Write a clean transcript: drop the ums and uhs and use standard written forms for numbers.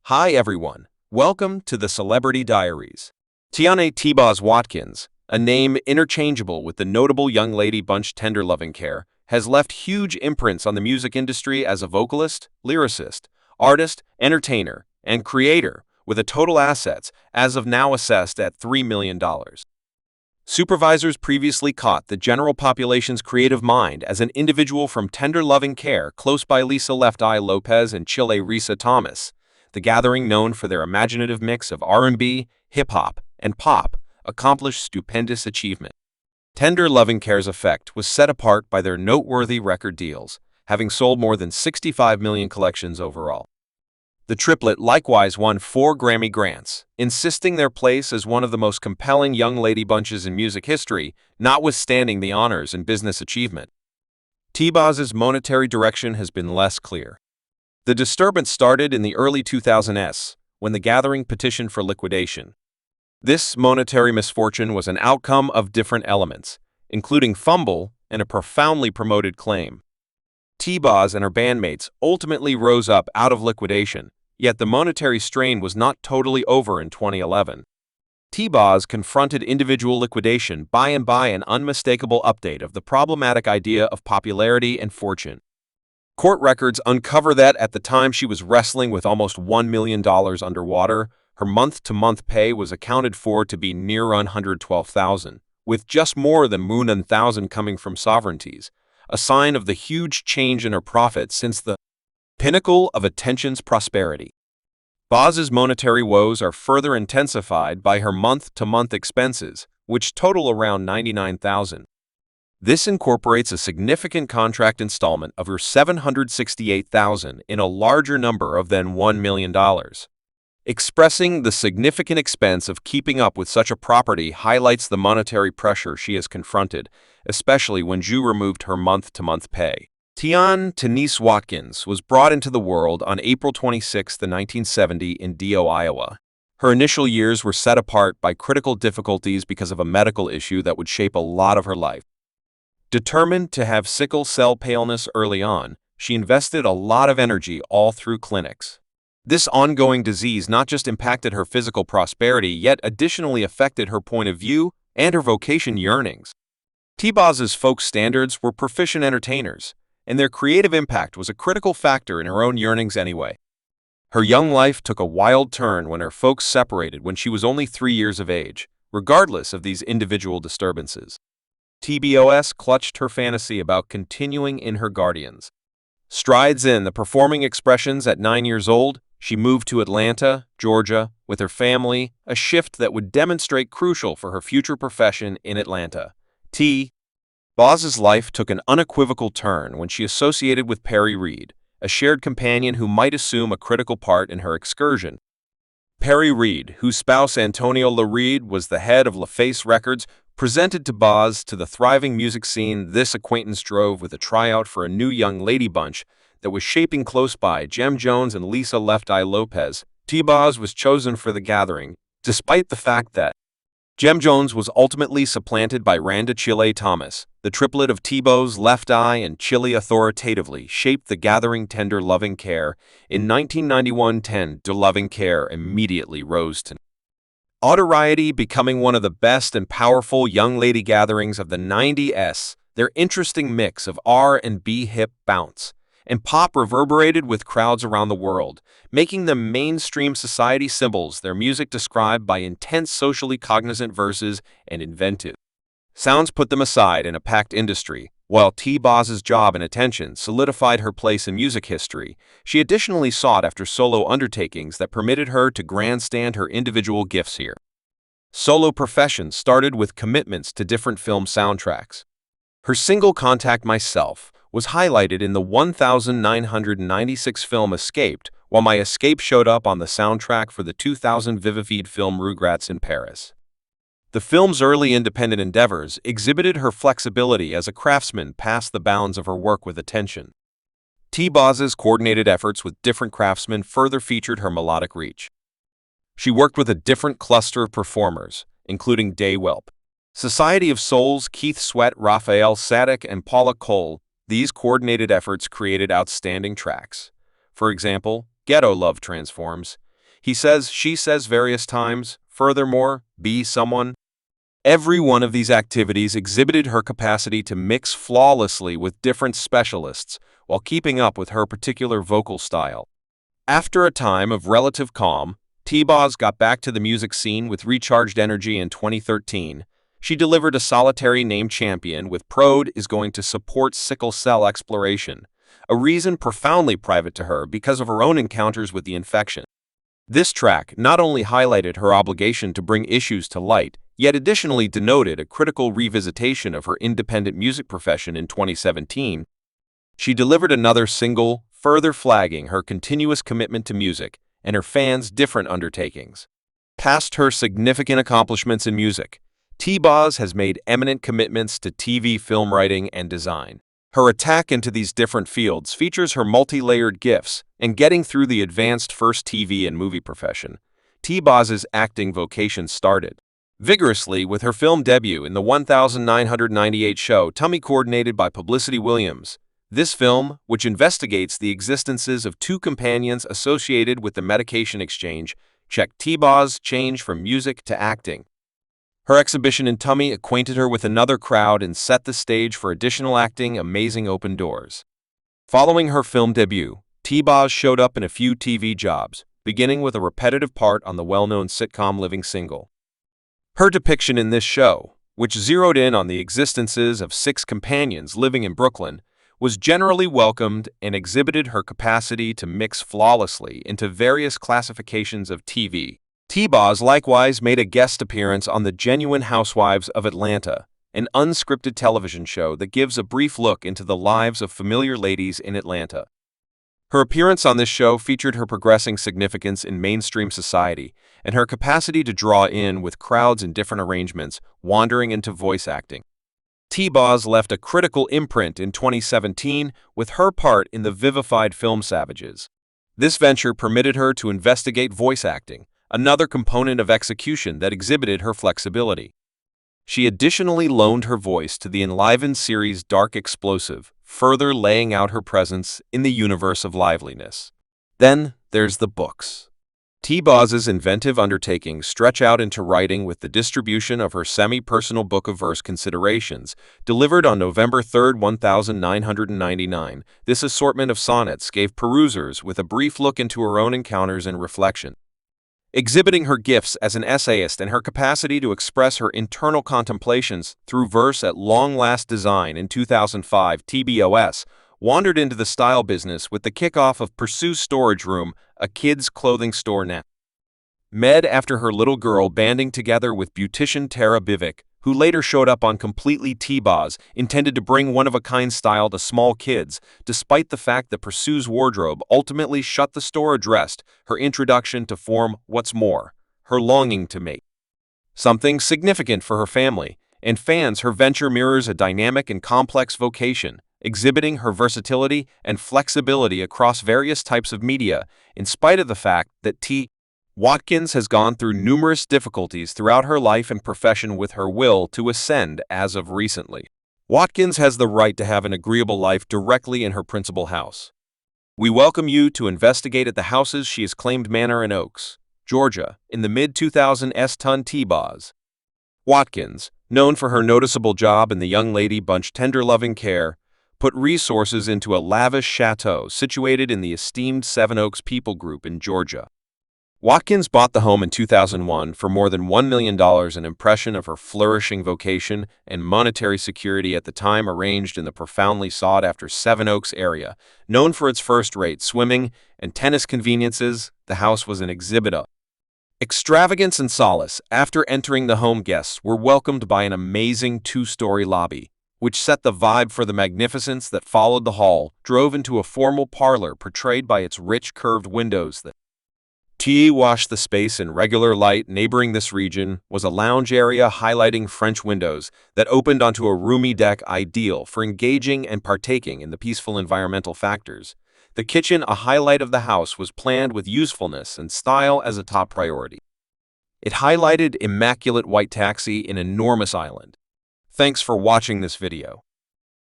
Hi everyone, welcome to the Celebrity Diaries. Tiana T-Boz Watkins, a name interchangeable with the notable young lady bunch Tender Loving Care, has left huge imprints on the music industry as a vocalist, lyricist, artist, entertainer, and creator, with a total assets, as of now assessed at $3 million. Supervisors previously caught the general population's creative mind as an individual from Tender Loving Care close by Lisa Left Eye Lopez and Chile Risa Thomas. The gathering, known for their imaginative mix of R&B, hip-hop, and pop, accomplished stupendous achievement. Tender Loving Care's effect was set apart by their noteworthy record deals, having sold more than 65 million collections overall. The triplet likewise won 4 Grammy grants, insisting their place as one of the most compelling young lady bunches in music history, notwithstanding the honors and business achievement. T-Boz's monetary direction has been less clear. The disturbance started in the early 2000s, when the gathering petitioned for liquidation. This monetary misfortune was an outcome of different elements, including fumble and a profoundly promoted claim. T-Boz and her bandmates ultimately rose up out of liquidation, yet the monetary strain was not totally over in 2011. T-Boz confronted individual liquidation by an unmistakable update of the problematic idea of popularity and fortune. Court records uncover that at the time she was wrestling with almost $1 million underwater, her month-to-month pay was accounted for to be near $112,000, with just more than $1,000 coming from sovereignties, a sign of the huge change in her profits since the pinnacle of Attention's prosperity. Boz's monetary woes are further intensified by her month-to-month expenses, which total around $99,000. This incorporates a significant contract installment of her $768,000 in a larger number of than $1 million. Expressing the significant expense of keeping up with such a property highlights the monetary pressure she has confronted, especially when Ju removed her month-to-month pay. Tiana Denise Watkins was brought into the world on April 26, 1970 in Dio, Iowa. Her initial years were set apart by critical difficulties because of a medical issue that would shape a lot of her life. Determined to have sickle cell paleness early on, she invested a lot of energy all through clinics. This ongoing disease not just impacted her physical prosperity, yet additionally affected her point of view and her vocation yearnings. T-Boz's folk standards were proficient entertainers, and their creative impact was a critical factor in her own yearnings anyway. Her young life took a wild turn when her folks separated when she was only 3 years of age, regardless of these individual disturbances. T-Boz clutched her fantasy about continuing in her guardians. Strides in the performing expressions at 9 years old, she moved to Atlanta, Georgia, with her family, a shift that would demonstrate crucial for her future profession in Atlanta. T-Boz's life took an unequivocal turn when she associated with Perry Reed, a shared companion who might assume a critical part in her excursion. Perry Reed, whose spouse Antonio La Reed was the head of LaFace Records, presented T-Boz to the thriving music scene. This acquaintance drove with a tryout for a new young lady bunch that was shaping close by. Jem Jones and Lisa Left Eye Lopez. T-Boz was chosen for the gathering, despite the fact that Jem Jones was ultimately supplanted by Randa Chile Thomas. The triplet of T-Boz, Left Eye, and Chile authoritatively shaped the gathering Tender Loving Care. In 1991, Tender Loving Care immediately rose to notoriety, becoming one of the best and powerful young lady gatherings of the 90s. Their interesting mix of R&B, hip bounce, and pop reverberated with crowds around the world, making them mainstream society symbols. Their music described by intense socially cognizant verses and inventive sounds put them aside in a packed industry. While T-Boz's job and attention solidified her place in music history, she additionally sought after solo undertakings that permitted her to grandstand her individual gifts here. Solo professions started with commitments to different film soundtracks. Her single Contact Myself was highlighted in the 1996 film Escaped, while My Escape showed up on the soundtrack for the 2000 Vivified film Rugrats in Paris. The film's early independent endeavors exhibited her flexibility as a craftsman past the bounds of her work with attention. T-Boz's coordinated efforts with different craftsmen further featured her melodic reach. She worked with a different cluster of performers, including Day Welp, Society of Souls, Keith Sweat, Raphael Sadik, and Paula Cole. These coordinated efforts created outstanding tracks. For example, Ghetto Love Transforms, He says, she says various times, furthermore, be someone. Every one of these activities exhibited her capacity to mix flawlessly with different specialists while keeping up with her particular vocal style. After a time of relative calm, T-Boz got back to the music scene with recharged energy in 2013. She delivered a solitary named Champion with Prode is going to support sickle cell exploration, a reason profoundly private to her because of her own encounters with the infection. This track not only highlighted her obligation to bring issues to light, yet additionally denoted a critical revisitation of her independent music profession in 2017. She delivered another single, further flagging her continuous commitment to music and her fans' different undertakings. Past her significant accomplishments in music, T-Boz has made eminent commitments to TV film writing and design. Her attack into these different fields features her multi-layered gifts and getting through the advanced first TV and movie profession. T-Boz's acting vocation started vigorously with her film debut in the 1998 show Tummy, coordinated by Publicity Williams. This film, which investigates the existences of two companions associated with the medication exchange, checked T-Boz's change from music to acting. Her exhibition in Tummy acquainted her with another crowd and set the stage for additional acting Amazing Open Doors. Following her film debut, T-Boz showed up in a few TV jobs, beginning with a repetitive part on the well-known sitcom Living Single. Her depiction in this show, which zeroed in on the existences of 6 companions living in Brooklyn, was generally welcomed and exhibited her capacity to mix flawlessly into various classifications of TV. T-Boz likewise made a guest appearance on The Genuine Housewives of Atlanta, an unscripted television show that gives a brief look into the lives of familiar ladies in Atlanta. Her appearance on this show featured her progressing significance in mainstream society and her capacity to draw in with crowds in different arrangements, wandering into voice acting. T-Boz left a critical imprint in 2017 with her part in the vivified film Savages. This venture permitted her to investigate voice acting, another component of execution that exhibited her flexibility. She additionally loaned her voice to the enlivened series Dark Explosive, further laying out her presence in the universe of liveliness. Then there's the books. T-Boz's inventive undertakings stretch out into writing with the distribution of her semi-personal book of verse Considerations, delivered on November 3, 1999. This assortment of sonnets gave perusers with a brief look into her own encounters and reflection. Exhibiting her gifts as an essayist and her capacity to express her internal contemplations through verse at long last design in 2005, T-Boz wandered into the style business with the kickoff of Pursue's Storage Room, a kids' clothing store net. Med after her little girl banding together with beautician Tara Bivik, who later showed up on Completely T-Boz, intended to bring one-of-a-kind style to small kids, despite the fact that Pursue's wardrobe ultimately shut the store addressed her introduction to form what's more, her longing to make something significant for her family and fans. Her venture mirrors a dynamic and complex vocation, exhibiting her versatility and flexibility across various types of media, in spite of the fact that T. Watkins has gone through numerous difficulties throughout her life and profession with her will to ascend as of recently. Watkins has the right to have an agreeable life directly in her principal house. We welcome you to investigate at the houses she has claimed Manor and Oaks, Georgia, in the mid-2000s. Ton T-Boz Watkins, known for her noticeable job in the Young Lady Bunch tender loving care, put resources into a lavish chateau situated in the esteemed Seven Oaks People Group in Georgia. Watkins bought the home in 2001 for more than $1 million, an impression of her flourishing vocation and monetary security at the time arranged in the profoundly sought-after Seven Oaks area. Known for its first-rate swimming and tennis conveniences, the house was an exhibit of extravagance and solace. After entering the home, guests were welcomed by an amazing 2-story lobby, which set the vibe for the magnificence that followed. The hall drove into a formal parlor portrayed by its rich curved windows that washed the space in regular light. Neighboring this region was a lounge area highlighting French windows that opened onto a roomy deck, ideal for engaging and partaking in the peaceful environmental factors. The kitchen, a highlight of the house, was planned with usefulness and style as a top priority. It highlighted immaculate white taxi in enormous island. Thanks for watching this video.